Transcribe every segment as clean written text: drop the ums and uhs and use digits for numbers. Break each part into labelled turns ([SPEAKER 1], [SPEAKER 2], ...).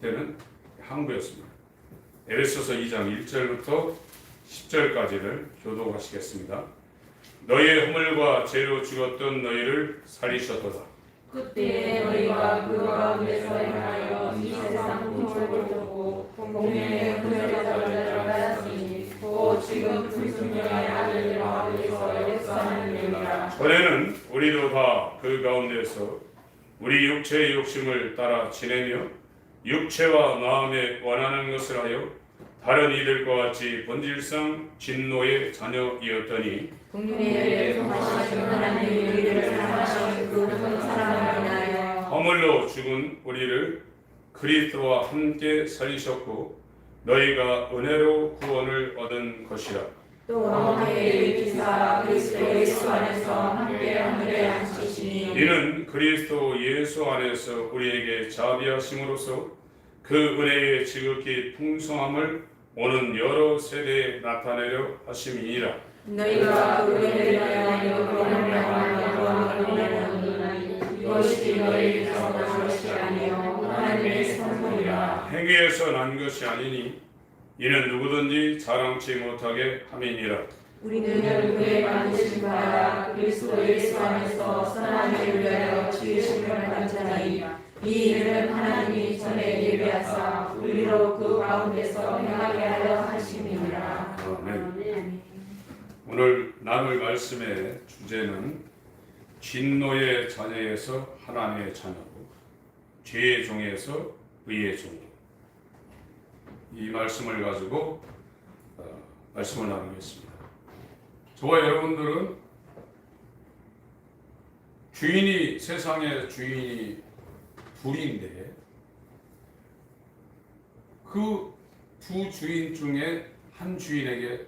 [SPEAKER 1] 그때는 항구였습니다. 에베소서 2장 1절부터 10절까지를 교독하시겠습니다. 너희의 허물과 죄로 죽었던 너희를 살리셨도다.
[SPEAKER 2] 그때 너희가 그 가운데서 행하여 이 세상 풍조를 듣고 공명의 분열에 들어갔으니 또 지금 불순종의 아들 가운데서 역사하는 일이라.
[SPEAKER 1] 전에는 우리도 다 그 가운데서 우리 육체의 욕심을 따라 지내며 육체와 마음에 원하는 것을 하여 다른 이들과 같이 본질상 진노의 자녀이었더니
[SPEAKER 2] 국민의 통하신 하나님의 우리를 사랑하신 그 큰 사랑을 인하여
[SPEAKER 1] 허물로 죽은 우리를 그리스도와 함께 살리셨고 너희가 은혜로 구원을 얻은 것이라.
[SPEAKER 2] 또 함께 일으키사 그리스도 예수 안에서 함께 하늘에 앉히시니
[SPEAKER 1] 이는 그리스도 예수 안에서 우리에게 자비하심으로써 그 은혜의 지극히 풍성함을 오는 여러 세대에 나타내려 하심이니라.
[SPEAKER 2] 너희가 그 은혜를 인하여 그런 명함을 얻으니 이것이 너희에게서 난 것이 아니요 하나님의 선물이라.
[SPEAKER 1] 행위에서 난 것이 아니니 이는 누구든지 자랑치 못하게 함이니라.
[SPEAKER 2] 우리는 그의 만드신 바라 그리스도 예수 안에서 선한 일을 위하여 지으심을 받은 자니 이 일은 하나님이 전에 예비하사 우리로 그 가운데서 행하게 하려 하심이니라.
[SPEAKER 1] 아멘. 오늘 나눌 말씀의 주제는 진노의 자녀에서 하나님의 자녀고 죄의 종에서 의의 종. 이 말씀을 가지고 말씀을 나누겠습니다. 저와 여러분들은 세상의 주인이 둘인데 그 두 주인 중에 한 주인에게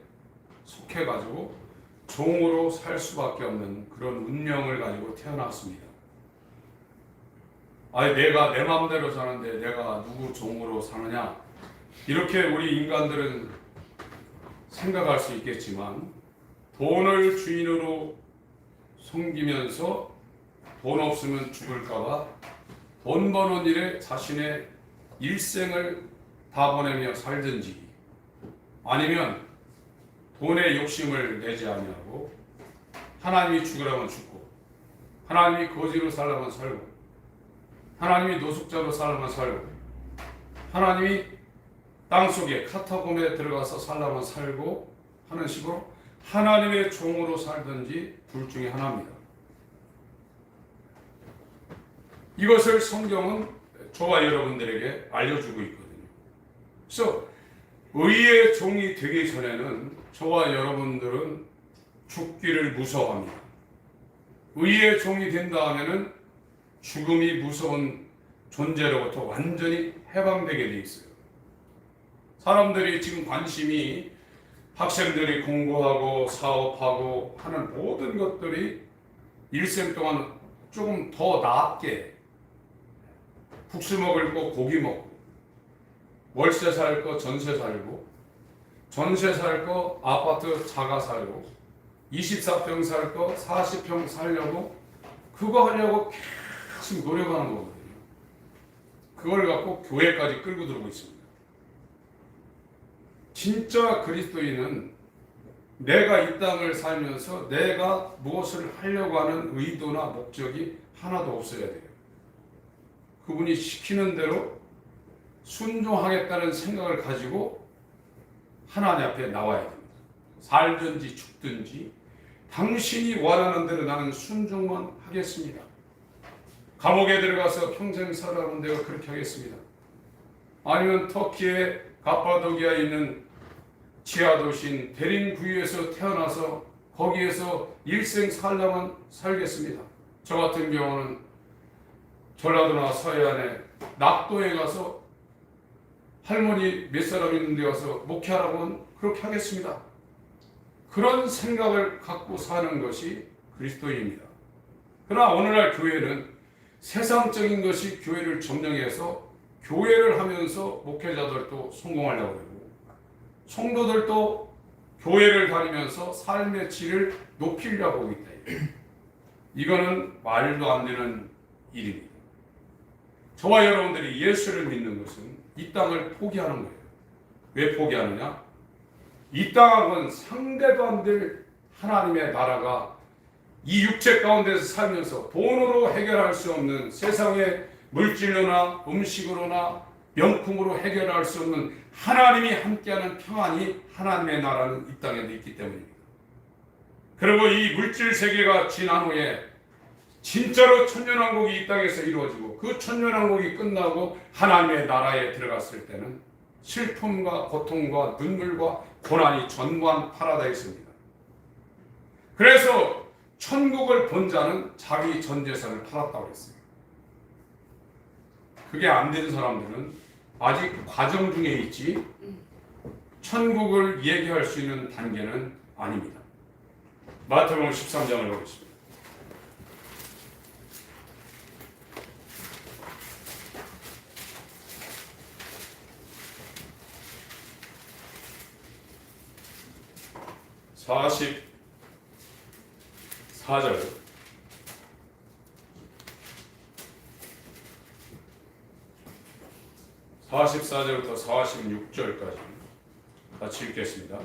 [SPEAKER 1] 속해가지고 종으로 살 수밖에 없는 그런 운명을 가지고 태어났습니다. 아니 내가 내 마음대로 사는데 내가 누구 종으로 사느냐 이렇게 우리 인간들은 생각할 수 있겠지만 돈을 주인으로 섬기면서 돈 없으면 죽을까봐 돈 버는 일에 자신의 일생을 다 보내며 살든지 아니면 돈에 욕심을 내지 아니하고 하나님이 죽으라면 죽고 하나님이 거지로 살라면 살고 하나님이 노숙자로 살라면 살고 하나님이 땅속에 카타콤에 들어가서 살라면 살고 하는 식으로 하나님의 종으로 살든지 둘 중에 하나입니다. 이것을 성경은 저와 여러분들에게 알려주고 있거든요. 그래서 의의 종이 되기 전에는 저와 여러분들은 죽기를 무서워합니다. 의의 종이 된 다음에는 죽음이 무서운 존재로부터 완전히 해방되게 돼 있어요. 사람들이 지금 관심이 학생들이 공부하고 사업하고 하는 모든 것들이 일생 동안 조금 더 낫게 국수 먹을 거 고기 먹고 월세 살 거 전세 살고 전세 살 거 아파트 자가 살고 24평 살 거 40평 살려고 그거 하려고 계속 노력하는 거거든요. 그걸 갖고 교회까지 끌고 들어오고 있습니다. 진짜 그리스도인은 내가 이 땅을 살면서 내가 무엇을 하려고 하는 의도나 목적이 하나도 없어야 돼요. 그분이 시키는 대로 순종하겠다는 생각을 가지고 하나님 앞에 나와야 됩니다. 살든지 죽든지 당신이 원하는 대로 나는 순종만 하겠습니다. 감옥에 들어가서 평생 살아가는 데가 그렇게 하겠습니다. 아니면 터키의 가파도기아에 있는 지하 도시인 데린구이에서 태어나서 거기에서 일생 살라면 살겠습니다. 저 같은 경우는 전라도나 서해안에 낙도에 가서 할머니 몇 사람 있는 데 가서 목회하라고 하면 그렇게 하겠습니다. 그런 생각을 갖고 사는 것이 그리스도인입니다. 그러나 오늘날 교회는 세상적인 것이 교회를 점령해서 교회를 하면서 목회자들도 성공하려고 그러고 성도들도 교회를 다니면서 삶의 질을 높이려고 하고 있다. 이거는 말도 안 되는 일입니다. 저와 여러분들이 예수를 믿는 것은
[SPEAKER 3] 이 땅을 포기하는 거예요. 왜 포기하느냐? 이 땅은 상대도 안 될 하나님의 나라가 이 육체 가운데서 살면서 돈으로 해결할 수 없는, 세상의 물질로나 음식으로나 명품으로 해결할 수 없는 하나님이 함께하는 평안이 하나님의 나라는 이 땅에 있기 때문입니다. 그리고 이 물질 세계가 지난 후에 진짜로 천년왕국이 이 땅에서 이루어지고 그 천년왕국이 끝나고 하나님의 나라에 들어갔을 때는 슬픔과 고통과 눈물과 고난이 전무한 파라다이스입니다. 그래서 천국을 본 자는 자기 전 재산을 팔았다고 했어요. 그게 안 된 사람들은 아직 과정 중에 있지 천국을 얘기할 수 있는 단계는 아닙니다. 마태복음 13장을 보겠습니다. (44절) 44절부터 46절까지 같이 읽겠습니다.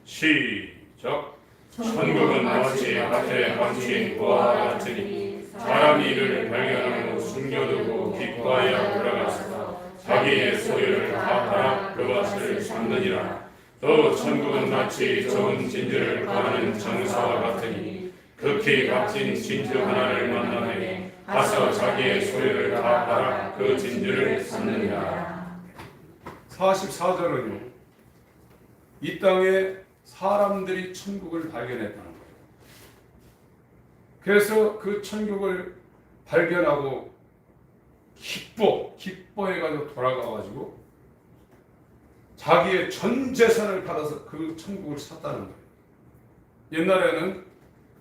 [SPEAKER 3] 시작. 천국은 마치 밭에 얹힌 보화와 같으니 사람이 이를 발견하고 숨겨두고 기뻐하여 들어가서 자기의 소유를 다 팔아 그 밭을 샀느니라. 또 천국은 마치 좋은 진주를 구하는 정사와 같으니 극히 값진 진주 하나를 만나매 가서 자기의 소유를 다 팔아 그 진주를 샀느니라. 44절은요, 이 땅에 사람들이 천국을 발견했다는 거예요. 그래서 그 천국을 발견하고 기뻐해가지고 돌아가가지고 자기의 전 재산을 받아서 그 천국을 샀다는 거예요. 옛날에는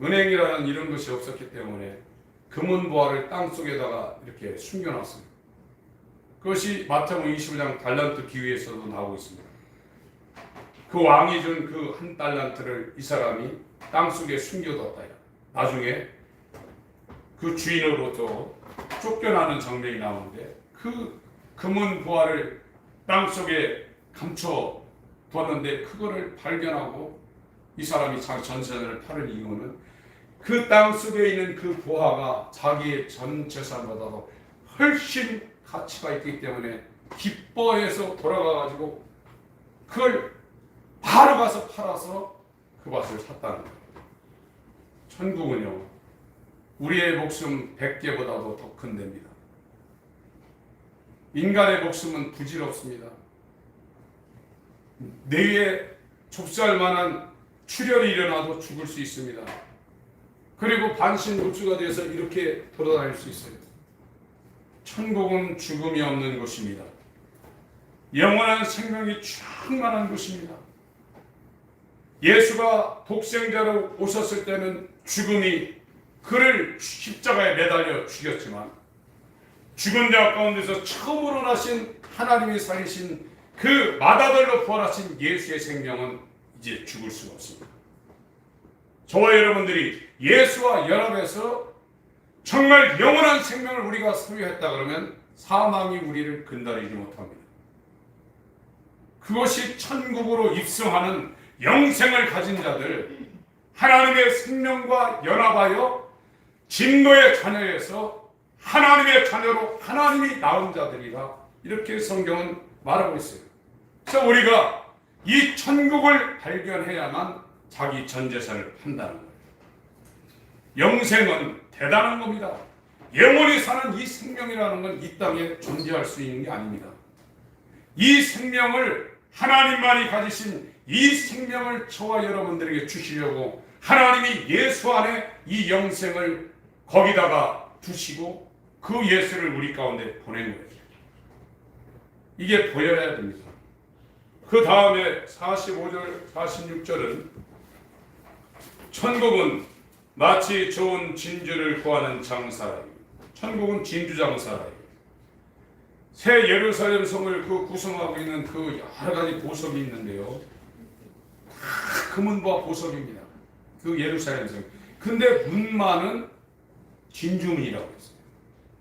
[SPEAKER 3] 은행이라는 이런 것이 없었기 때문에 금은보화를 땅속에다가 이렇게 숨겨놨습니다. 그것이 마태복음 25장 달란트 기회에서도 나오고 있습니다. 그 왕이 준 그 한 달란트를 이 사람이 땅속에 숨겨뒀다. 나중에 그 주인으로부터 쫓겨나는 장면이 나오는데 그 금은보화를 땅속에 감춰뒀는데 그거를 발견하고 이 사람이 자기 전 재산을 파는 이유는 그 땅속에 있는 그 보화가 자기의 전 재산보다도 훨씬 가치가 있기 때문에 기뻐해서 돌아가가지고 그걸 바로 가서 팔아서 그 밭을 샀다는 거예요. 천국은요, 우리의 목숨 100개보다도 더 큰 데입니다. 인간의 목숨은 부질없습니다. 뇌에 좁쌀 만한 출혈이 일어나도 죽을 수 있습니다. 그리고 반신불수가 돼서 이렇게 돌아다닐 수 있어요. 천국은 죽음이 없는 곳입니다. 영원한 생명이 충만한 곳입니다. 예수가 독생자로 오셨을 때는 죽음이 그를 십자가에 매달려 죽였지만 죽은 자 가운데서 처음으로 나신 하나님이 살리신 그 맏아들로 부활하신 예수의 생명은 이제 죽을 수가 없습니다. 저와 여러분들이 예수와 연합해서 정말 영원한 생명을 우리가 소유했다 그러면 사망이 우리를 근다리지 못합니다. 그것이 천국으로 입성하는 영생을 가진 자들, 하나님의 생명과 연합하여 진노의 자녀에서 하나님의 자녀로 하나님이 낳은 자들이라 이렇게 성경은 말하고 있어요. 그래서 우리가 이 천국을 발견해야만 자기 전 재산을 판다는 거예요. 영생은 대단한 겁니다. 영원히 사는 이 생명이라는 건 이 땅에 존재할 수 있는 게 아닙니다. 이 생명을 하나님만이 가지신 이 생명을 저와 여러분들에게 주시려고 하나님이 예수 안에 이 영생을 거기다가 두시고 그 예수를 우리 가운데 보낸 거예요. 이게 보여야 됩니다. 그 다음에 45절, 46절은 천국은 마치 좋은 진주를 구하는 장사라. 천국은 진주 장사라. 새 예루살렘 성을 그 구성하고 있는 그 여러 가지 보석이 있는데요. 다 금은보화 보석입니다. 그 예루살렘 성. 근데 문만은 진주문이라고 했어요.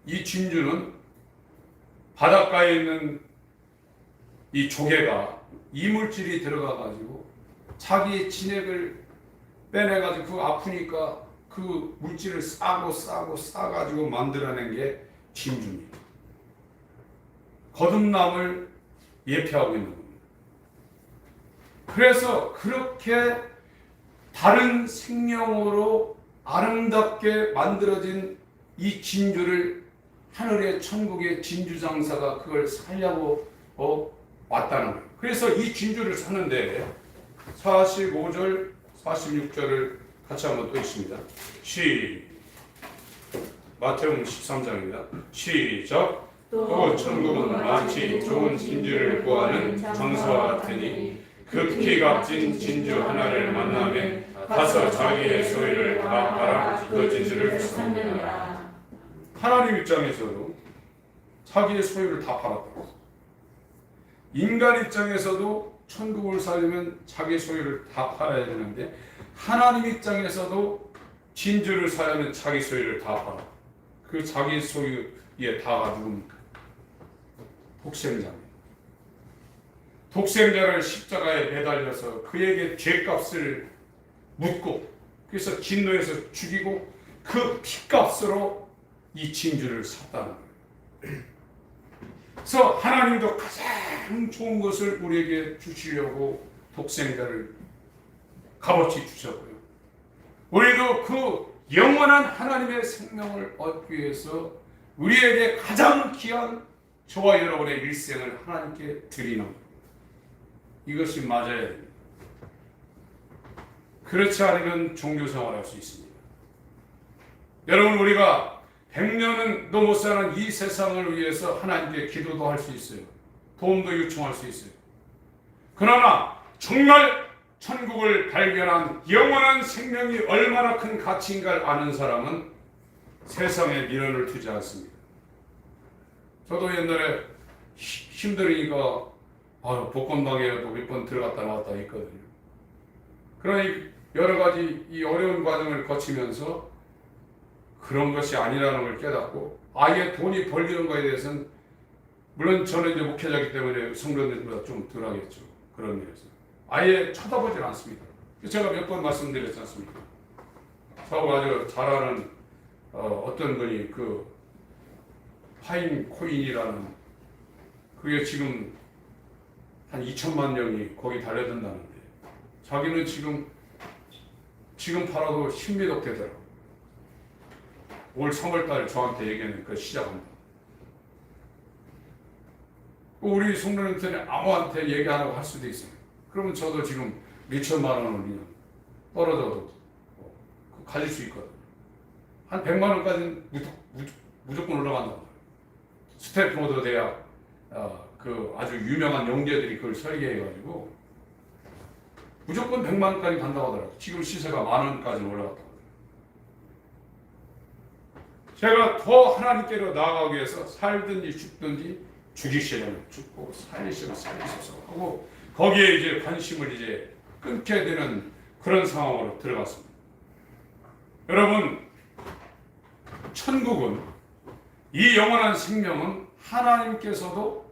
[SPEAKER 3] 이 진주는 바닷가에 있는 이 조개가 이물질이 들어가 가지고 자기의 진액을 빼내 가지고 그 아프니까 그 물질을 싸고 가지고 만들어낸 게 진주입니다. 거듭남을 예표하고 있는 겁니다. 그래서 그렇게 다른 생명으로 아름답게 만들어진 이 진주를 하늘의 천국의 진주장사가 그걸 살려고 왔다는 거예요. 그래서 이 진주를 사는데 45절 46절을 같이 한번 또 읽습니다. 마태복음 13장입니다. 시작. 또 천국은 마치 좋은 진주를 구하는 장사와 같으니 급히 값진 진주 하나를 만나면 가서 자기의 소유를 다 팔아 그 진주를 샀느니라. 하나님 입장에서도 자기의 소유를 다 팔았다고. 인간 입장에서도 천국을 살려면 자기 소유를 다 팔아야 되는데 하나님 입장에서도 진주를 사려면 자기 소유를 다 팔아. 그 자기 소유의 다가 누굽니까? 독생자입니다. 독생자를 십자가에 매달려서 그에게 죄값을 묻고 그래서 진노에서 죽이고 그 피값으로 이 진주를 샀다는 거예요. 그래서 하나님도 가장 좋은 것을 우리에게 주시려고 독생자를 값없이 주셨고요. 우리도 그 영원한 하나님의 생명을 얻기 위해서 우리에게 가장 귀한 저와 여러분의 일생을 하나님께 드리는 것. 이것이 맞아야 됩니다. 그렇지 않으면 종교생활을 할 수 있습니다. 여러분, 우리가 100년은 못 사는 이 세상을 위해서 하나님께 기도도 할 수 있어요. 도움도 요청할 수 있어요. 그러나 정말 천국을 발견한 영원한 생명이 얼마나 큰 가치인가를 아는 사람은 세상에 미련을 두지 않습니다. 저도 옛날에 힘들으니까 복권방에도 몇 번 들어갔다 나왔다 했거든요. 그러니 여러 가지 이 어려운 과정을 거치면서 그런 것이 아니라는 걸 깨닫고 아예 돈이 벌리는 거에 대해서는 물론 저는 이제 목회자이기 때문에 성도들보다 좀 덜하겠죠. 그런 일에서 아예 쳐다보질 않습니다. 제가 몇 번 말씀드렸지 않습니까? 저하고 아주 잘 아는 어떤 분이 그 파인 코인이라는 그게 지금 한 2천만 명이 거기 달려든다는데 자기는 지금 팔아도 10몇억 되더라고. 올 3월달 저한테 얘기하는 그 시작합니다. 우리 성도님한테 아무한테 얘기 안 하고 할 수도 있어요. 그러면 저도 지금 몇천만 원을 그냥 떨어져도 가질 수 있거든요. 한 100만 원까지는 무조건 올라간단 말이에요. 스탠포드 대학 그 아주 유명한 영재들이 그걸 설계해가지고 무조건 100만 원까지 간다고 하더라고요. 지금 시세가 10,000원까지 올라갔다고 하더라고요. 제가 더 하나님께로 나아가기 위해서 살든지 죽든지 죽이시려면 죽고 살리시면 살리셔서 하고 거기에 이제 관심을 이제 끊게 되는 그런 상황으로 들어갔습니다. 여러분, 천국은 이 영원한 생명은 하나님께서도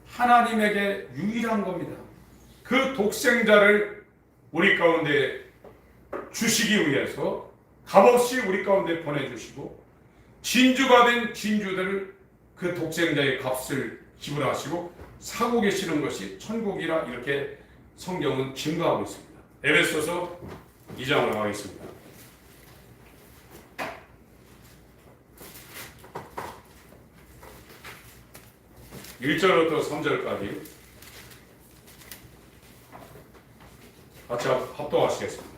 [SPEAKER 3] 하나님에게 유일한 겁니다. 그 독생자를 우리 가운데 주시기 위해서 값없이 우리 가운데 보내주시고 진주가 된 진주들을 그 독생자의 값을 지불하시고 사고 계시는 것이 천국이라 이렇게 성경은 증거하고 있습니다. 에베소서 2장으로 가겠습니다. 1절부터 3절까지 같이 합독하시겠습니다.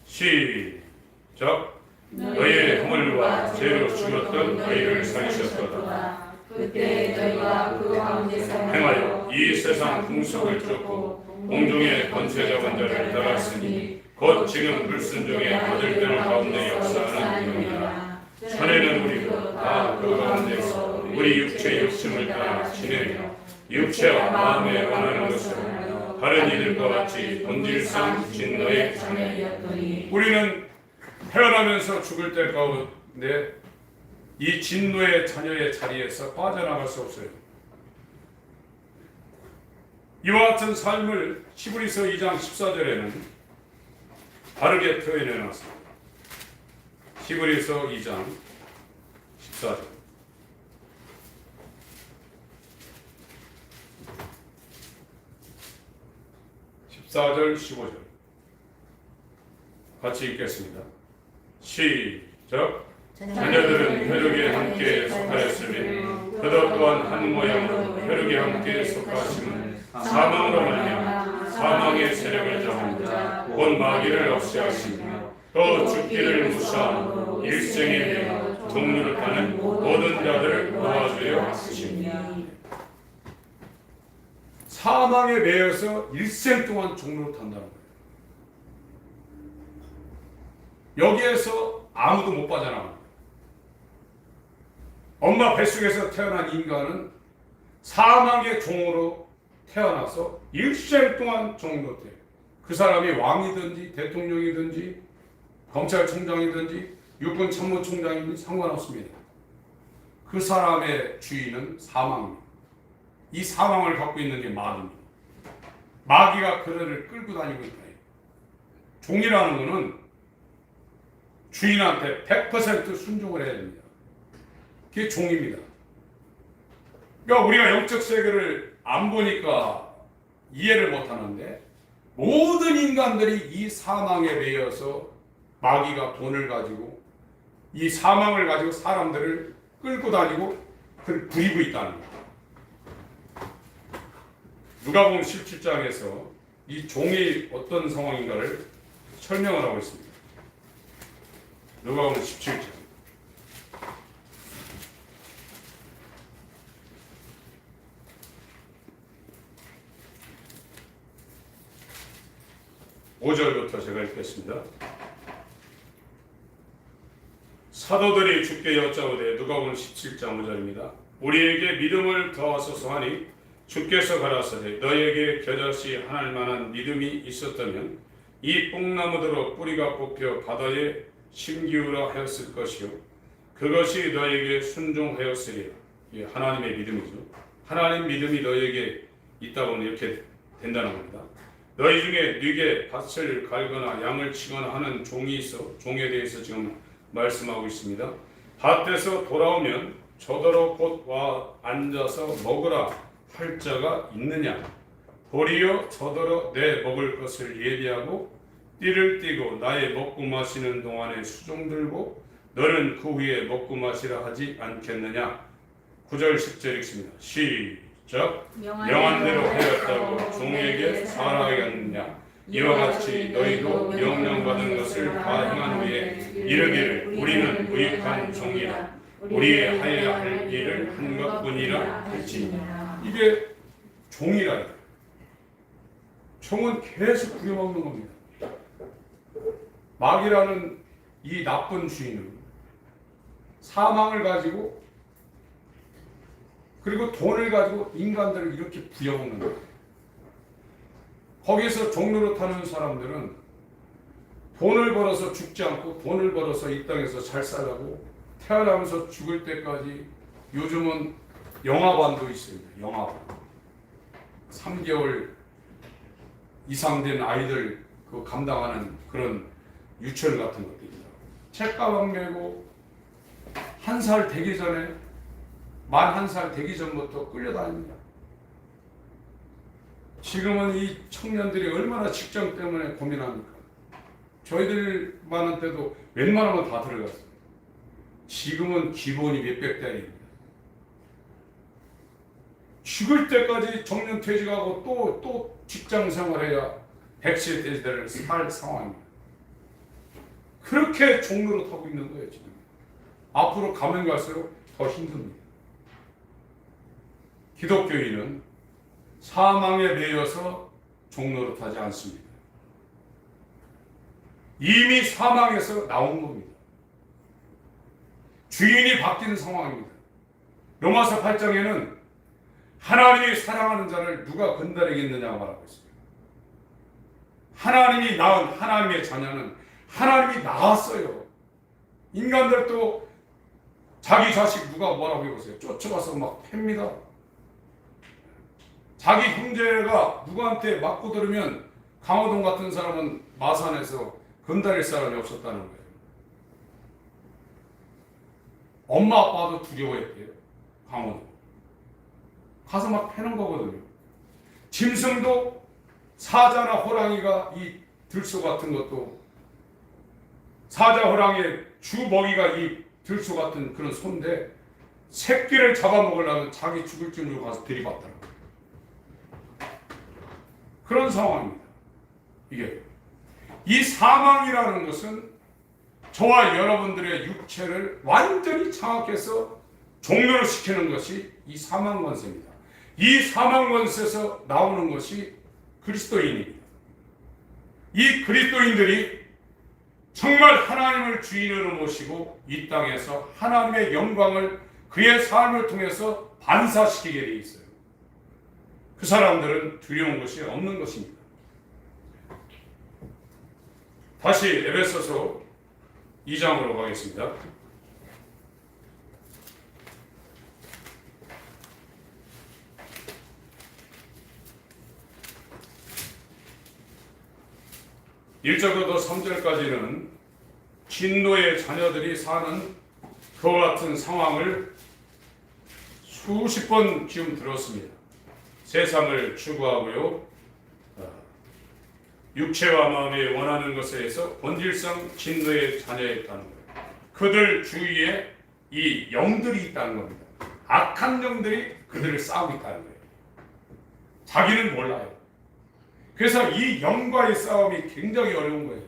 [SPEAKER 3] 시작. 너희의 허물과 죄로 죽었던 너희를 살리셨도다.
[SPEAKER 2] 그때 너희가 그 가운데서
[SPEAKER 1] 행하여 이 세상 풍속을 쫓고 공중의 권세자원 자를 따랐으니 곧 지금 불순종의 아들들 가운데 역사하는 영이라. 전에는 우리도 다 그 가운데서 우리 육체의 욕심을 따라 지내며 육체와 마음에 원하는 것을 하여 다른 이들과 같이 본질상 진노의 자녀이었더니 우리는 태어나면서 죽을 때 가운데 이 진노의 자녀의 자리에서 빠져나갈 수 없어요. 이와 같은 삶을 히브리서 2장 14절에는 다르게 표현해 놨습니다. 히브리서 2장 14절. 14절 15절 같이 읽겠습니다. 시작. 자녀들은 혈육에 함께 속하였으니 그도 또한 한 모양으로 혈육에 함께 속하심은 사망으로 말미암아 사망의 세력을 정한 자 곧 마귀를 없이 하시며 또 죽기를 무사함으로 일생에 매여 종류를 타는 모든 자들을 도와주려 하시며.
[SPEAKER 3] 사망에 매여서 일생 동안 종로를 탄다는 거예요. 여기에서 아무도 못 빠져나갑니다. 엄마 뱃속에서 태어난 인간은 사망의 종으로 태어나서 일생 동안 종로 돼요. 그 사람이 왕이든지 대통령이든지 검찰총장이든지 육군 참모총장이든지 상관없습니다. 그 사람의 주인은 사망입니다. 이 사망을 갖고 있는 게 마귀입니다. 마귀가 그를 끌고 다니고 있다. 종이라는 것은 주인한테 100% 순종을 해야 됩니다. 그게 종입니다. 그러니까 우리가 영적 세계를 안 보니까 이해를 못 하는데 모든 인간들이 이 사망에 매여서 마귀가 돈을 가지고 이 사망을 가지고 사람들을 끌고 다니고 그를 부리고 있다는 거예요. 누가복음 17장에서 이 종이 어떤 상황인가를 설명을 하고 있습니다. 누가복음 17장 5절부터 제가 읽겠습니다. 사도들이 주께 여짜오되, 누가복음 17장 5절입니다. 우리에게 믿음을 더하소서 하니 주께서 가라사대 너에게 겨자씨 하나일 만한 믿음이 있었다면 이 뽕나무대로 뿌리가 뽑혀 바다에 심기우라 하였을 것이요 그것이 너에게 순종하였으리라. 이게 하나님의 믿음이죠. 하나님 믿음이 너에게 있다 보면 이렇게 된다는 겁니다. 너희 중에 네게 밭을 갈거나 양을 치거나 하는 종이 있어. 종에 대해서 지금 말씀하고 있습니다. 밭에서 돌아오면 저더러 곧 와 앉아서 먹으라 할 자가 있느냐? 도리어 저더러 내 먹을 것을 예비하고 띠를 띠고 나의 먹고 마시는 동안에 수종 들고 너는 그 후에 먹고 마시라 하지 않겠느냐? 9절 10절 읽습니다. 시작. 명한 대로 하였다고 종에게 살아야겠느냐? 이와 같이 너희도 명령받은 것을 다 행한 후에 이르기를 우리는 무익한 종이라 우리의 하여야 할 일을 한 것뿐이라 할지니라. 이게 종이라. 종은 계속 부려먹는 겁니다. 마귀라는 이 나쁜 주인은 사망을 가지고 그리고 돈을 가지고 인간들을 이렇게 부려먹는 거예요. 거기서 종로로 타는 사람들은 돈을 벌어서 죽지 않고 돈을 벌어서 이 땅에서 잘 살라고 태어나면서 죽을 때까지 요즘은 영아반도 있습니다. 영아반. 3개월 이상 된 아이들 그 감당하는 그런 유치원 같은 것들입니다. 책가방 메고 1살 되기 전에 만 1살 되기 전부터 끌려다닙니다. 지금은 이 청년들이 얼마나 직장 때문에 고민합니까? 저희들만 때도 웬만하면 다 들어갔어요. 지금은 기본이 몇백 대입니다. 죽을 때까지 정년퇴직하고 또 직장 생활해야 100세 대를 살 상황입니다. 그렇게 종로로 타고 있는 거예요. 지금 앞으로 가면 갈수록 더 힘듭니다. 기독교인은 사망에 매여서 종로로 타지 않습니다. 이미 사망에서 나온 겁니다. 주인이 바뀐 상황입니다. 로마서 8장에는 하나님이 사랑하는 자를 누가 건드리겠느냐고 말하고 있습니다. 하나님이 낳은 하나님의 자녀는 하나님이 낳았어요. 인간들도 자기 자식 누가 뭐라고 해보세요. 쫓아가서 막 팹니다. 자기 형제가 누구한테 맞고 들으면 강호동 같은 사람은 마산에서 건드릴 사람이 없었다는 거예요. 엄마 아빠도 두려워했대요. 강호동. 가서 막 패는 거거든요. 짐승도 사자나 호랑이가 이 들소 같은 것도 사자 호랑이의 주 먹이가 이 들소 같은 그런 소인데 새끼를 잡아먹으려면 자기 죽을 쯤으로 가서 들이받더라고요. 그런 상황입니다. 이게 이 사망이라는 것은 저와 여러분들의 육체를 완전히 장악해서 종료를 시키는 것이 이 사망 권세입니다. 이 사망 권세에서 나오는 것이 그리스도인입니다. 이 그리스도인들이 정말 하나님을 주인으로 모시고 이 땅에서 하나님의 영광을 그의 삶을 통해서 반사시키게 돼 있어요. 그 사람들은 두려운 것이 없는 것입니다. 다시 에베소서 2장으로 가겠습니다. (1절부터) (3절까지는) 진노의 자녀들이 사는 그와 같은 상황을 수십 번 지금 들었습니다. 세상을 추구하고요, 육체와 마음이 원하는 것에서 본질상 진노의 자녀였다는 거예요. 그들 주위에 이 영들이 있다는 겁니다. 악한 영들이 그들을 싸우고 있다는 거예요. 자기는 몰라요. 그래서 이 영과의 싸움이 굉장히 어려운 거예요.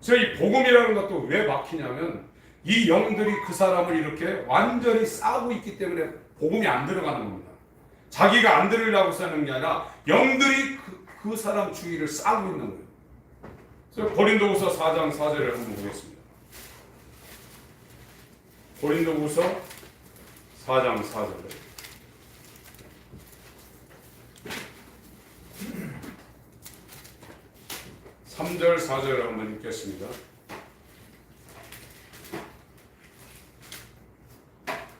[SPEAKER 3] 그래서 이 복음이라는 것도 왜 막히냐면 이 영들이 그 사람을 이렇게 완전히 싸우고 있기 때문에 복음이 안 들어가는 겁니다. 자기가 안 들으려고 싸는 게 아니라 영들이 그 사람 주위를 싸우고 있는 거예요. 그래서 고린도후서 4장 4절을 한번 보겠습니다. 고린도후서 4장 4절. (3절) (4절을) 한번 읽겠습니다.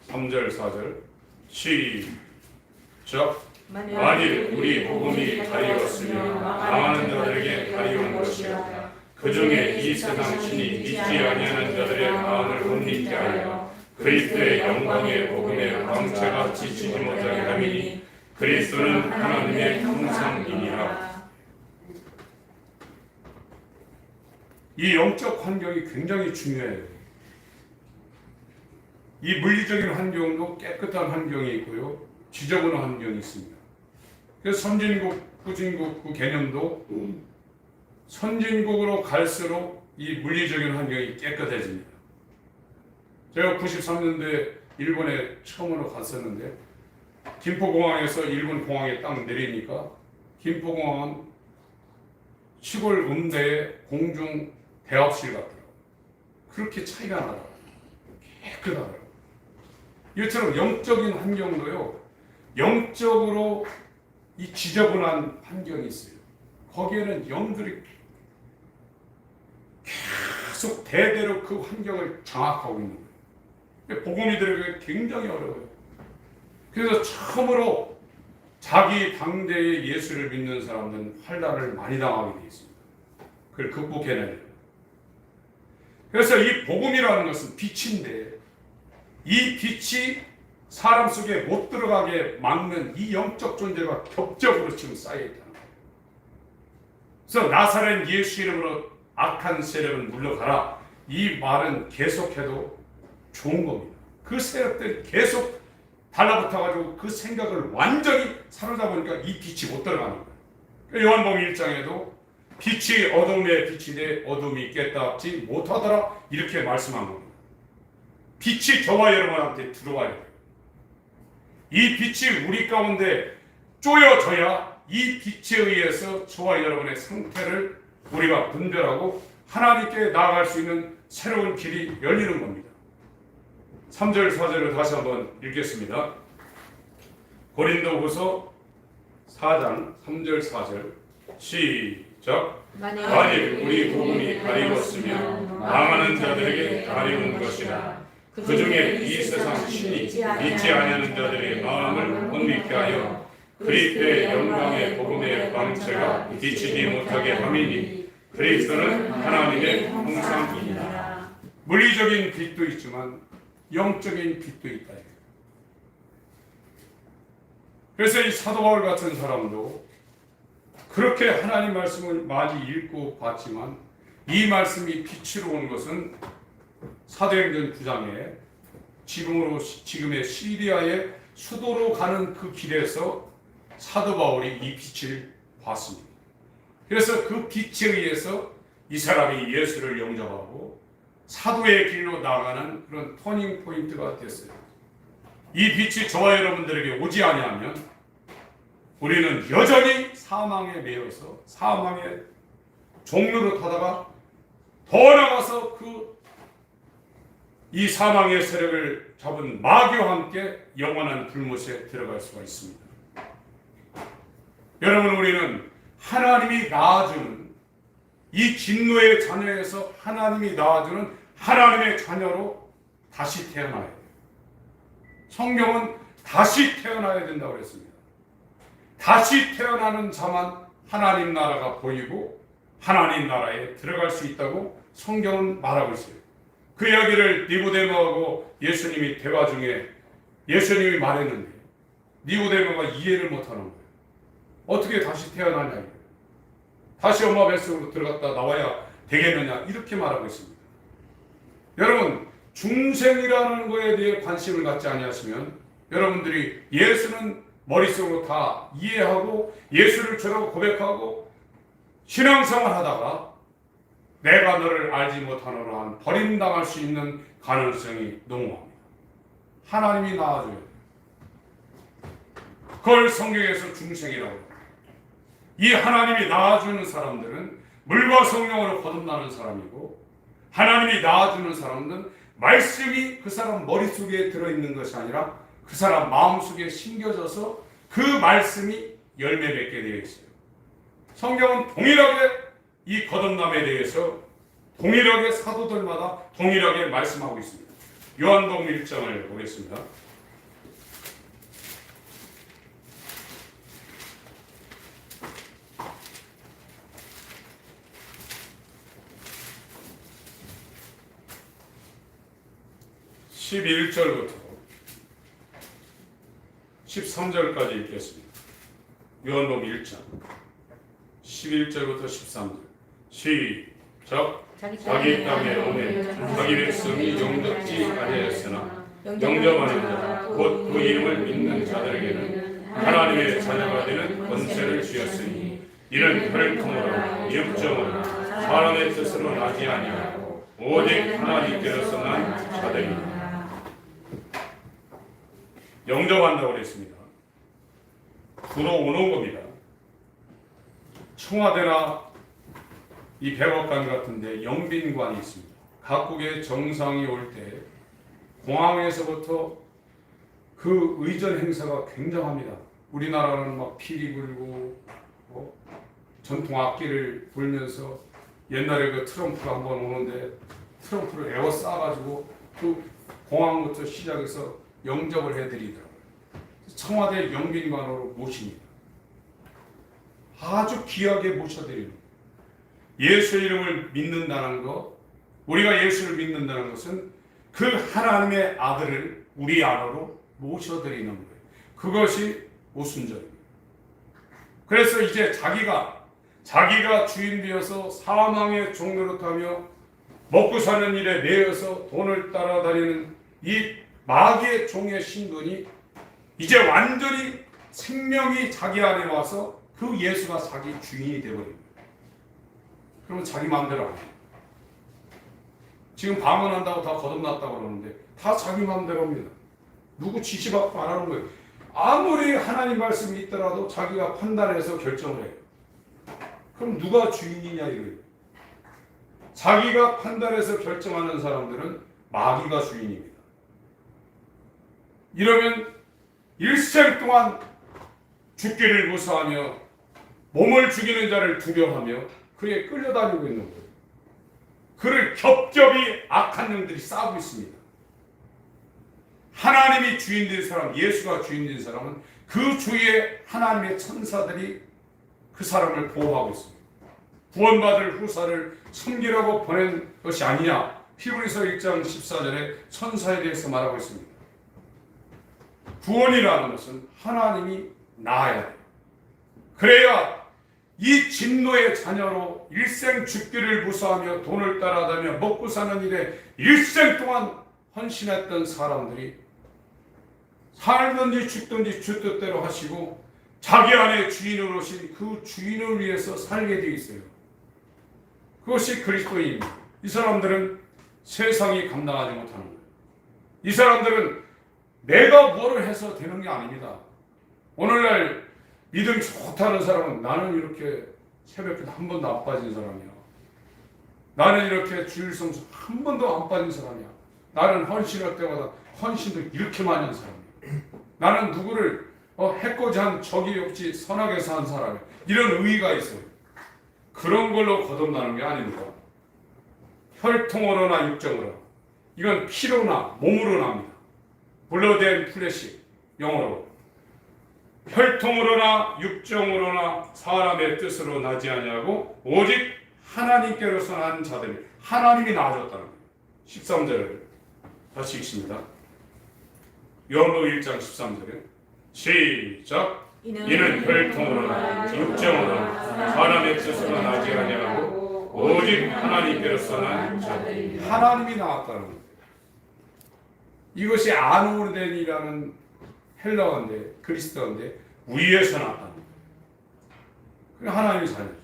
[SPEAKER 3] 3절 4절 시작. 만일 우리 복음이 가리웠으면 망하는 자들에게 가리운 것이라. 그 중에 이 세상 신이 믿지 아니하는 자들의 마음을 못 믿게 하여 그리스도의 영광의 복음의 광채가 지치지 못하게 함이니 그리스도는 하나님의 형상이니라. 이 영적 환경이 굉장히 중요해요. 이 물리적인 환경도 깨끗한 환경이 있고요, 지저분한 환경이 있습니다. 그래서 선진국, 후진국 그 개념도 선진국으로 갈수록 이 물리적인 환경이 깨끗해집니다. 제가 93년도에 일본에 처음으로 갔었는데 김포공항에서 일본 공항에 딱 내리니까 김포공항은 시골 음대의 공중 대합실 같더라고요. 그렇게 차이가 나더라고요. 깨끗하더라고요. 이처럼 영적인 환경도요, 영적으로 이 지저분한 환경이 있어요. 거기에는 영들이 계속 대대로 그 환경을 장악하고 있는 거예요. 복음이 들어가기 굉장히 어려워요. 그래서 처음으로 자기 당대의 예수를 믿는 사람들은 환난을 많이 당하게 되어 있습니다. 그걸 극복해내야 돼요. 그래서 이 복음이라는 것은 빛인데 이 빛이 사람 속에 못 들어가게 막는 이 영적 존재가 격적으로 지금 쌓여있다는 거예요. 그래서 나사렛 예수 이름으로 악한 세력은 물러가라, 이 말은 계속해도 좋은 겁니다. 그 세력들이 계속 달라붙어가지고 그 생각을 완전히 사로잡으니까 이 빛이 못 들어가는 거예요. 요한복음 1장에도 빛이 어둠에 비치되 어둠이 깨닫지 못하더라, 이렇게 말씀한 겁니다. 빛이 저와 여러분한테 들어와야 돼요. 이 빛이 우리 가운데 쪼여져야 이 빛에 의해서 저와 여러분의 상태를 우리가 분별하고 하나님께 나아갈 수 있는 새로운 길이 열리는 겁니다. 3절 4절을 다시 한번 읽겠습니다. 고린도후서 4장 3절 4절 시작. 만일 우리 복음이 가리웠으면 망하는 자들에게 가리운 것이라. 그 중에 이 세상 신이 믿지 아니하는 자들의 마음을 못 믿게 하여
[SPEAKER 1] 그리스도의 영광의 복음의 광채가 비치지 못하게 함이니 그리스도는 하나님의 형상이니라.
[SPEAKER 3] 물리적인 빛도 있지만 영적인 빛도 있다. 그래서 이 사도 바울 같은 사람도 그렇게 하나님 말씀을 많이 읽고 봤지만 이 말씀이 빛으로 온 것은 사도행전 9장에 지금의 시리아의 수도로 가는 그 길에서 사도 바울이 이 빛을 봤습니다. 그래서 그 빛에 의해서 이 사람이 예수를 영접하고 사도의 길로 나아가는 그런 터닝 포인트가 됐어요. 이 빛이 저와 여러분들에게 오지 아니하면 우리는 여전히 사망에 매여서 사망의 종로로 타다가 더 나가서 이 사망의 세력을 잡은 마귀와 함께 영원한 불못에 들어갈 수가 있습니다. 여러분, 우리는 하나님이 낳아주는 이 진노의 자녀에서 하나님이 낳아주는 하나님의 자녀로 다시 태어나야 돼요. 성경은 다시 태어나야 된다고 그랬습니다. 다시 태어나는 자만 하나님 나라가 보이고 하나님 나라에 들어갈 수 있다고 성경은 말하고 있어요. 그 이야기를 니고데모하고 예수님이 대화 중에 예수님이 말했는데 니고데모가 이해를 못하는 거예요. 어떻게 다시 태어나냐 이거예요. 다시 엄마 뱃속으로 들어갔다 나와야 되겠느냐 이렇게 말하고 있습니다. 여러분, 중생이라는 거에 대해 관심을 갖지 아니하시면 여러분들이 예수는 머릿속으로 다 이해하고 예수를 주라고 고백하고 신앙생활 하다가 내가 너를 알지 못하노라 한 버림당할 수 있는 가능성이 농후합니다. 하나님이 낳아줘요. 그걸 성경에서 중생이라고 합니다. 이 하나님이 낳아주는 사람들은 물과 성령으로 거듭나는 사람이고 하나님이 낳아주는 사람은 말씀이 그 사람 머릿속에 들어있는 것이 아니라 그 사람 마음속에 심겨져서 그 말씀이 열매 맺게 되어 있어요. 성경은 동일하게 이 거듭남에 대해서 동일하게 사도들마다 동일하게 말씀하고 있습니다. 요한복음 1장을 보겠습니다. (11절부터) 13절까지 읽겠습니다. 요한복음 1장 11절부터 13절 시작. 자기 땅에 오매 자기 백성이 영접지 아니하였으나 영접하는 자 곧 그 이름을 믿는 자들에게는 하나님의 자녀가 되는 권세를 주셨으니 이는 혈통으로 육정으로 사람의 뜻으로 나지 아니하고 오직 하나님께로서 난 자들이다. 영접한다고 그랬습니다. 들어오는 겁니다. 청와대나 이 백악관 같은데 영빈관이 있습니다. 각국의 정상이 올 때 공항에서부터 그 의전 행사가 굉장합니다. 우리나라는 막 피리 불고 전통 악기를 불면서 옛날에 그 트럼프가 한번 오는데 트럼프를 에워싸가지고 그 공항부터 시작해서 영접을 해드리더라고요. 청와대 영빈관으로 모십니다. 아주 귀하게 모셔드리는 거예요. 예수 이름을 믿는다는 것, 우리가 예수를 믿는다는 것은 그 하나님의 아들을 우리 안으로 모셔드리는 거예요. 그것이 오순절입니다. 그래서 이제 자기가 주인 되어서 사망의 종노릇하며 먹고 사는 일에 매여서 돈을 따라다니는 이 마귀의 종의 신분이 이제 완전히 생명이 자기 안에 와서 그 예수가 자기 주인이 되어버립니다. 그러면 자기 마음대로 안 해요. 지금 방언한다고 다 거듭났다고 그러는데 다 자기 마음대로 합니다. 누구 지시받고 안 하는 거예요. 아무리 하나님 말씀이 있더라도 자기가 판단해서 결정을 해요. 그럼 누가 주인이냐 이거예요. 자기가 판단해서 결정하는 사람들은 마귀가 주인입니다. 이러면 일생 동안 죽기를 무서워하며 몸을 죽이는 자를 두려워하며 그에 끌려다니고 있는 거예요. 그를 겹겹이 악한 영들이 싸우고 있습니다. 하나님이 주인된 사람, 예수가 주인된 사람은 그 주위에 하나님의 천사들이 그 사람을 보호하고 있습니다. 구원받을 후사를 섬기라고 보낸 것이 아니냐. 히브리서 1장 14절에 천사에 대해서 말하고 있습니다. 구원이라는 것은 하나님이 나아야 돼요. 그래야 이 진노의 자녀로 일생 죽기를 무서워하며 돈을 따라다니며 먹고 사는 일에 일생 동안 헌신했던 사람들이 살든지 죽든지 주 뜻대로 하시고 자기 안에 주인으로 오신 그 주인을 위해서 살게 되어 있어요. 그것이 그리스도인입니다. 이 사람들은 세상이 감당하지 못하는 거예요. 이 사람들은 내가 뭐를 해서 되는 게 아닙니다. 오늘날 믿음 좋다는 사람은 나는 이렇게 새벽기도 한 번도 안 빠진 사람이야. 나는 이렇게 주일 성수 한 번도 안 빠진 사람이야. 나는 헌신할 때마다 헌신도 이렇게 많이 한 사람이야. 나는 누구를 해코지한 적이 없이 선하게 산 사람이야. 이런 의의가 있어요. 그런 걸로 거듭나는 게 아닙니다. 혈통으로나 육정으로, 이건 피로나 몸으로 납니다. Blood and flesh, 영어로. 혈통으로나 육정으로나 사람의 뜻으로 나지 아니하고 오직 하나님께로서 난 자들이, 하나님이 낳아줬다는 거예요. 13절을 다시 읽습니다. 요한복음 1장 13절에 시작. 이는 혈통으로나 육정으로나 사람의 뜻으로 나지 아니하고 오직 하나님께로서 난 자들이, 하나님이 낳았다는 거예요. 이것이 아누르덴이라는 헬라어인데, 그리스도인데 위에서 낳았다는 거예요. 그냥 하나님이 살려줘.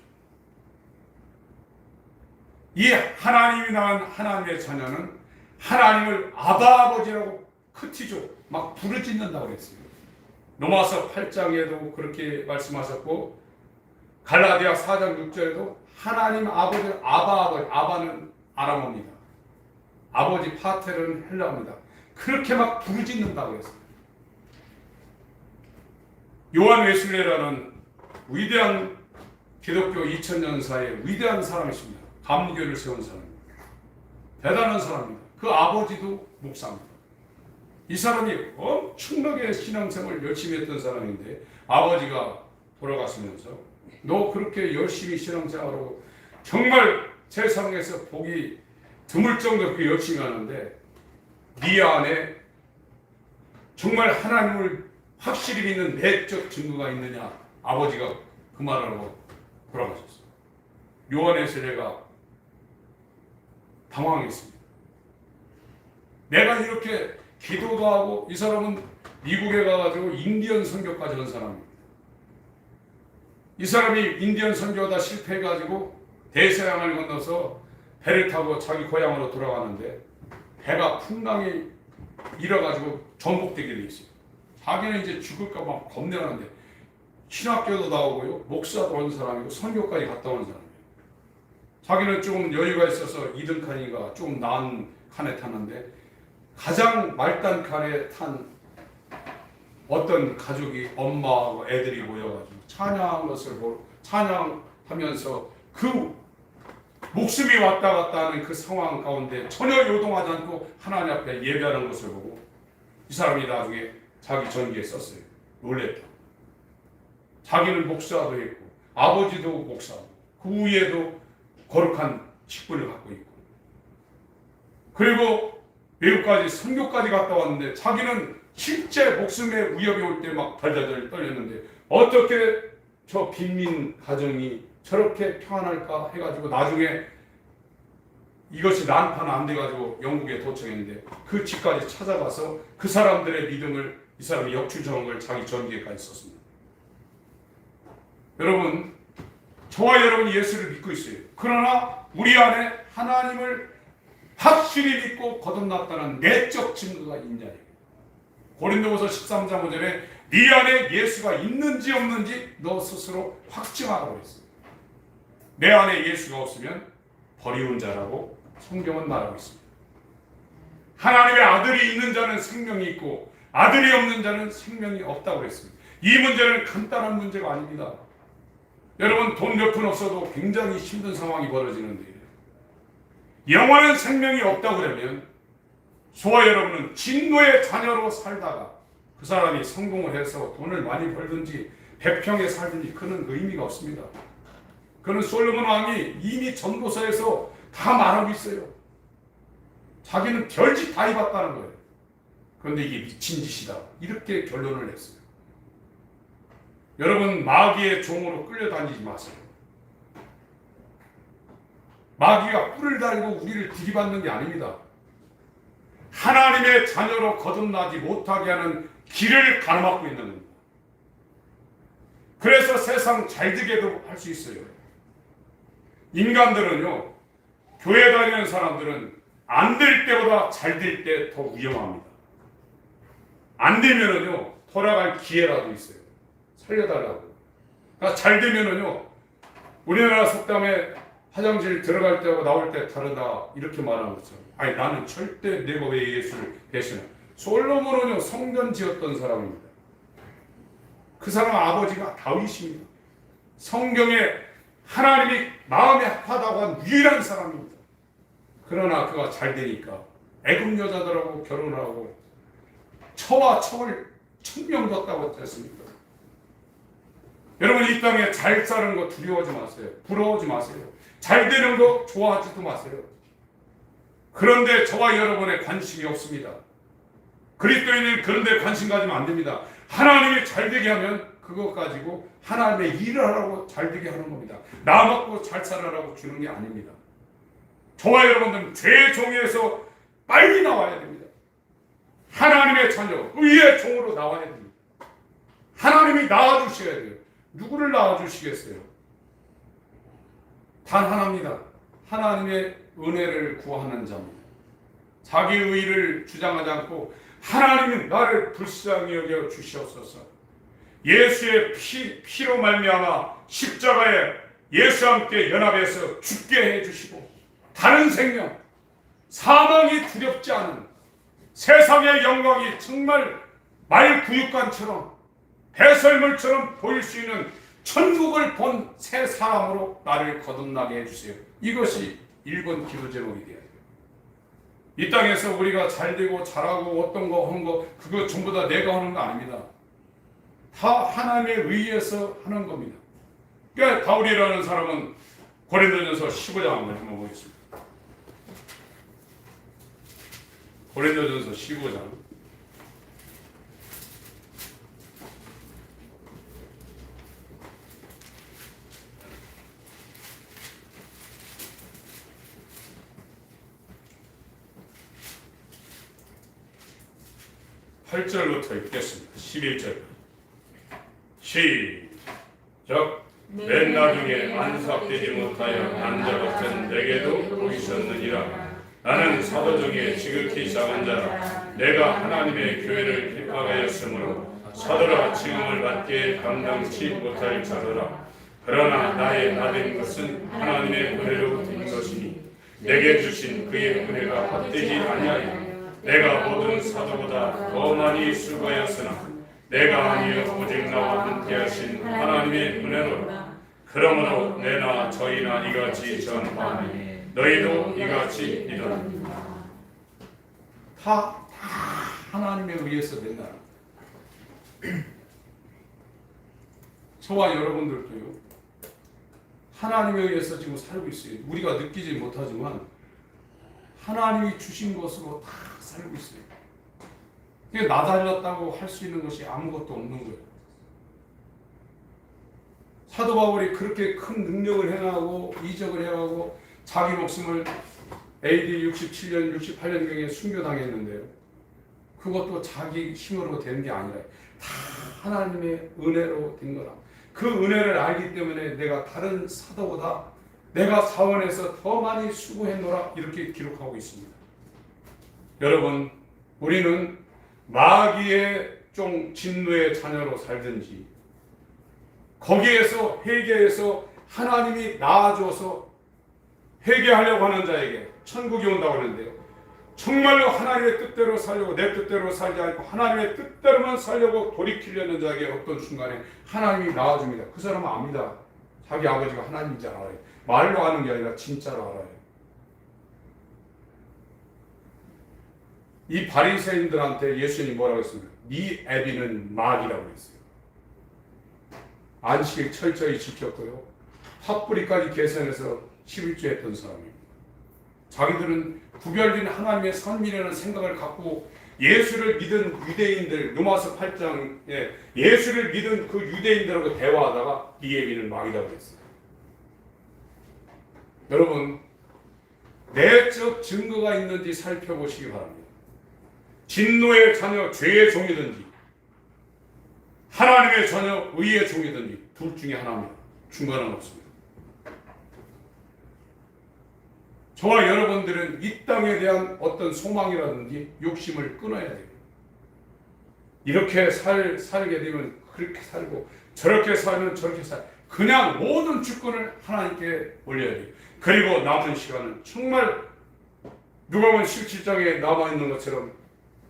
[SPEAKER 3] 이 하나님이 낳은 하나님의 자녀는 하나님을 아바 아버지라고 크티죠. 막 부르짖는다고 그랬어요. 로마서 8장에도 그렇게 말씀하셨고 갈라디아 4장 6절에도 하나님 아버지, 아바 아버지, 아바는 아람어입니다. 아버지 파텔은 헬라어입니다. 그렇게 막 부르짖는다고 했어요. 요한 웨슬레라는 위대한 기독교 2000년사의 위대한 사람이십니다. 감리교를 세운 사람입니다. 대단한 사람입니다. 그 아버지도 목사입니다. 이 사람이 엄청나게 신앙생활을 열심히 했던 사람인데 아버지가 돌아가시면서 너 그렇게 열심히 신앙생활하고 정말 세상에서 보기 드물 정도로 그렇게 열심히 하는데 네 안에 정말 하나님을 확실히 믿는 내적 증거가 있느냐. 아버지가 그 말을 하고 돌아가셨어요. 요한 웨슬레가 당황했습니다. 내가 이렇게 기도도 하고, 이 사람은 미국에 가가지고 인디언 선교까지 한 사람입니다. 이 사람이 인디언 선교하다 실패해가지고 대서양을 건너서 배를 타고 자기 고향으로 돌아가는데 배가 풍랑이 일어가지고 전복되게 돼 있어요. 자기는 이제 죽을까 봐 겁내는데 신학교도 나오고요, 목사도 온 사람이고 선교까지 갔다 온 사람이에요. 자기는 좀 여유가 있어서 2등 칸인가 좀 나은 칸에 탔는데 가장 말단 칸에 탄 어떤 가족이 엄마하고 애들이 모여가지고 찬양하는 것을 보고 찬양하면서 그 목숨이 왔다 갔다 하는 그 상황 가운데 전혀 요동하지 않고 하나님 앞에 예배하는 것을 보고 이 사람이 나중에 자기 전기에 썼어요. 놀랬다. 자기는 목사도 했고 아버지도 목사고 그 위에도 거룩한 직분을 갖고 있고 그리고 외국까지 선교까지 갔다 왔는데 자기는 실제 목숨의 위협이 올 때 막 덜덜덜 떨렸는데 어떻게 저 빈민 가정이 저렇게 평안할까 해가지고 나중에 이것이 난파는 안 돼가지고 영국에 도착했는데 그 집까지 찾아가서 그 사람들의 믿음을 이 사람이 역추정한 걸 자기 전기에까지 썼습니다. 여러분, 저와 여러분이 예수를 믿고 있어요. 그러나 우리 안에 하나님을 확실히 믿고 거듭났다는 내적 증거가 있냐. 고린도후서 13장 5절에 네 안에 예수가 있는지 없는지 너 스스로 확증하라고 했어요. 내 안에 예수가 없으면 버리운 자라고 성경은 말하고 있습니다. 하나님의 아들이 있는 자는 생명이 있고 아들이 없는 자는 생명이 없다고 했습니다. 이 문제는 간단한 문제가 아닙니다. 여러분, 돈 몇 푼 없어도 굉장히 힘든 상황이 벌어지는데 영원한 생명이 없다고 그러면 저와 여러분은 진노의 자녀로 살다가 그 사람이 성공을 해서 돈을 많이 벌든지 백평에 살든지 그는 의미가 없습니다. 그는 솔로몬 왕이 이미 전도서에서 다 말하고 있어요. 자기는 별짓 다 해봤다는 거예요. 그런데 이게 미친 짓이다. 이렇게 결론을 냈어요. 여러분, 마귀의 종으로 끌려다니지 마세요. 마귀가 뿔을 달고 우리를 들이받는 게 아닙니다. 하나님의 자녀로 거듭나지 못하게 하는 길을 가로막고 있는 겁니다. 그래서 세상 잘되게도 할 수 있어요. 인간들은요, 교회 다니는 사람들은 안 될 때보다 잘 될 때 더 위험합니다. 안 되면은요, 돌아갈 기회라도 있어요. 살려달라고. 그러니까 잘 되면은요, 우리나라 속담에 화장실 들어갈 때하고 나올 때 다르다 이렇게 말하는 것처럼, 아니 나는 절대 내가 왜 예수를 배신해. 솔로몬은요, 성전 지었던 사람입니다. 그 사람 아버지가 다윗입니다. 성경에 하나님이 마음에 합하다고 한 유일한 사람입니다. 그러나 그가 잘 되니까 애굽 여자들하고 결혼하고 처와 척을 천명 뒀다고 했습니까? 여러분, 이 땅에 잘 사는 거 두려워하지 마세요. 부러워하지 마세요. 잘 되는 거 좋아하지도 마세요. 그런데 저와 여러분의 관심이 없습니다. 그리스도인은 그런 데 관심 가지면 안 됩니다. 하나님이 잘 되게 하면 그것 가지고 하나님의 일을 하라고 잘 되게 하는 겁니다. 나 먹고 잘 살아라고 주는 게 아닙니다. 저와 여러분들은 죄의 종에서 빨리 나와야 됩니다. 하나님의 자녀, 의의 종으로 나와야 됩니다. 하나님이 낳아주셔야 돼요. 누구를 낳아주시겠어요? 단 하나입니다. 하나님의 은혜를 구하는 자입니다. 자기 의를 주장하지 않고 하나님은 나를 불쌍히 여겨 주시옵소서. 예수의 피로 말미암아 십자가에 예수와 함께 연합해서 죽게 해주시고 다른 생명, 사망이 두렵지 않은 세상의 영광이 정말 말구육관처럼 배설물처럼 보일 수 있는 천국을 본 새 사람으로 나를 거듭나게 해주세요. 이것이 1번 기도 제목이 돼야 돼요. 이 땅에서 우리가 잘되고 잘하고 어떤 거 하는 거 그거 전부 다 내가 하는 거 아닙니다. 다 하나님의 의해서 하는 겁니다. 그러니까 바울이라는 사람은 고린도전서 15장 한번 보겠습니다. 고린도전서 15장 8절부터 읽겠습니다. 11절 시작. 맨 나중에 안삭되지 못하여 남자 같은 내게도 보이셨느니라. 나는 사도 중에 지극히 작은 자라. 내가 하나님의 교회를 핍박하였으므로 사도라 칭함을 받기에 감당치 못할 자로라. 그러나 나의 나된 것은 하나님의 은혜로 된 것이니 내게 주신 그의 은혜가 헛되지 아니하여 내가 모든 사도보다 더 많이 수고하였으나 내가 아니여 오직 나와 함께하신 하나님의 은혜로라. 그러므로 내나 저희나 이같이 전파하니 너희도 이같이 믿어라. 다 하나님에 의해서 된다. 저와 여러분들도요, 하나님에 의해서 지금 살고 있어요. 우리가 느끼지 못하지만 하나님이 주신 것으로 다 살고 있어요. 나 달랐다고 할 수 있는 것이 아무것도 없는 거예요. 사도 바울이 그렇게 큰 능력을 행하고 이적을 행하고 자기 목숨을 AD 67년, 68년경에 순교당했는데요. 그것도 자기 힘으로 된 게 아니라 다 하나님의 은혜로 된 거라. 그 은혜를 알기 때문에 내가 다른 사도보다 내가 사원에서 더 많이 수고했노라 이렇게 기록하고 있습니다. 여러분, 우리는 마귀의 종 진노의 자녀로 살든지 거기에서 회개해서 하나님이 낳아줘서 회개하려고 하는 자에게 천국이 온다고 하는데요, 정말로 하나님의 뜻대로 살려고 내 뜻대로 살지 않고 하나님의 뜻대로만 살려고 돌이키려는 자에게 어떤 순간에 하나님이 낳아줍니다. 그 사람은 압니다. 자기 아버지가 하나님인 줄 알아요. 말로 하는 게 아니라 진짜로 알아요. 이 바리새인들한테 예수님이 뭐라고 했습니까? 네 애비는 마귀라고 했어요. 안식일 철저히 지켰고요. 팥뿌리까지 계산해서 11조 했던 사람입니다. 자기들은 구별된 하나님의 선미라는 생각을 갖고 예수를 믿은 유대인들, 로마서 8장에 예수를 믿은 그 유대인들하고 대화하다가 네 애비는 마귀라고 했어요. 여러분, 내적 증거가 있는지 살펴보시기 바랍니다. 진노의 자녀, 죄의 종이든지 하나님의 자녀, 의의 종이든지 둘 중에 하나입니다. 중간은 없습니다. 저와 여러분들은 이 땅에 대한 어떤 소망이라든지 욕심을 끊어야 돼요. 이렇게 살게 되면 그렇게 살고 저렇게 살면 저렇게 살. 그냥 모든 주권을 하나님께 올려야 돼요. 그리고 남은 시간은 정말 누가 보면 17장에 남아있는 것처럼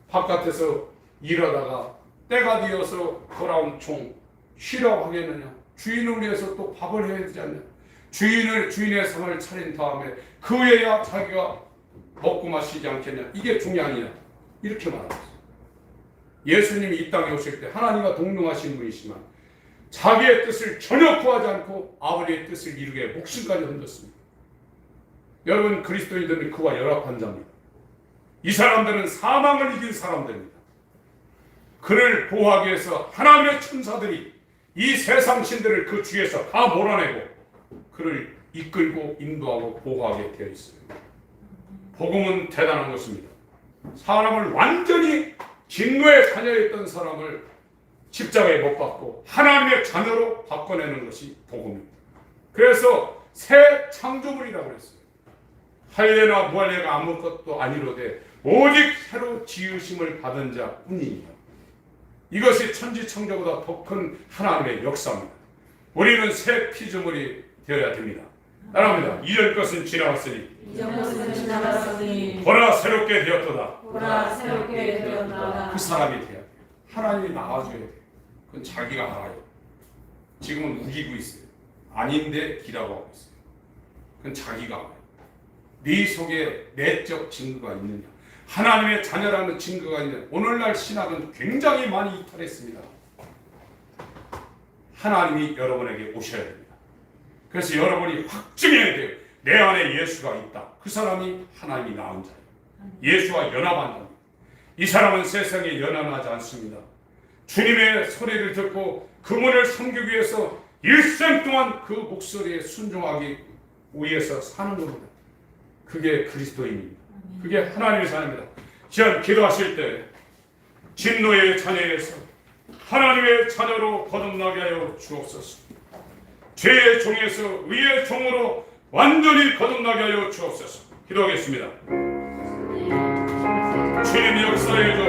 [SPEAKER 3] 바깥에서 일하다가 때가 되어서 돌아온 총 쉬라고 하겠느냐. 주인을 위해서 또 밥을 해야 되지 않냐. 주인의 상을 차린 다음에 그에야 자기가 먹고 마시지 않겠냐. 이게 중요하냐. 이렇게 말합니다. 예수님이 이 땅에 오실 때 하나님과 동등하신 분이시지만 자기의 뜻을 전혀 구하지 않고 아버지의 뜻을 이루게 목숨까지 던졌습니다. 여러분, 그리스도인들은 그와 열합한 자입니다. 이 사람들은 사망을 이긴 사람들입니다. 그를 보호하기 위해서 하나님의 천사들이 이 세상 신들을 그 주에서 다 몰아내고 그를 이끌고 인도하고 보호하게 되어 있어요. 복음은 대단한 것입니다. 사람을 완전히 진노의 자녀였던 사람을 십자가에 못 박고 하나님의 자녀로 바꿔내는 것이 복음입니다. 그래서 새 창조물이라고 했어요. 할례나 무할례가 아무것도 아니로되 오직 새로 지으심을 받은 자뿐이니라. 이것이 천지창조보다 더 큰 하나님의 역사입니다. 우리는 새 피조물이 되어야 됩니다. 따라합니다. 이전 것은 지나갔으니
[SPEAKER 2] 이전 것은 지나갔으니
[SPEAKER 3] 보라 새롭게 되었도다.
[SPEAKER 2] 보라 새롭게 되었도다.
[SPEAKER 3] 그 사람이 돼야 돼요. 하나님이 나와줘야 돼요. 그건 자기가 알아요. 지금은 우기고 있어요. 아닌데 기라고 하고 있어요. 그건 자기가 알아요. 네 속에 내적 증거가 있느냐, 하나님의 자녀라는 증거가 있느냐. 오늘날 신학은 굉장히 많이 이탈했습니다. 하나님이 여러분에게 오셔야 됩니다. 그래서 여러분이 확증해야 돼요. 내 안에 예수가 있다. 그 사람이 하나님이 낳은 자예요. 예수와 연합한 자입니다. 이 사람은 세상에 연합하지 않습니다. 주님의 소리를 듣고 그분을 섬기기 위해서 일생 동안 그 목소리에 순종하기 위해서 사는 겁니다. 그게 그리스도인입니다. 그게 하나님의 자녀입니다. 지금 기도하실 때 진노의 자녀에서 하나님의 자녀로 거듭나게 하여 주옵소서. 죄의 종에서 의의 종으로 완전히 거듭나게 하여 주옵소서. 기도하겠습니다. 주님 역사해 주옵소서.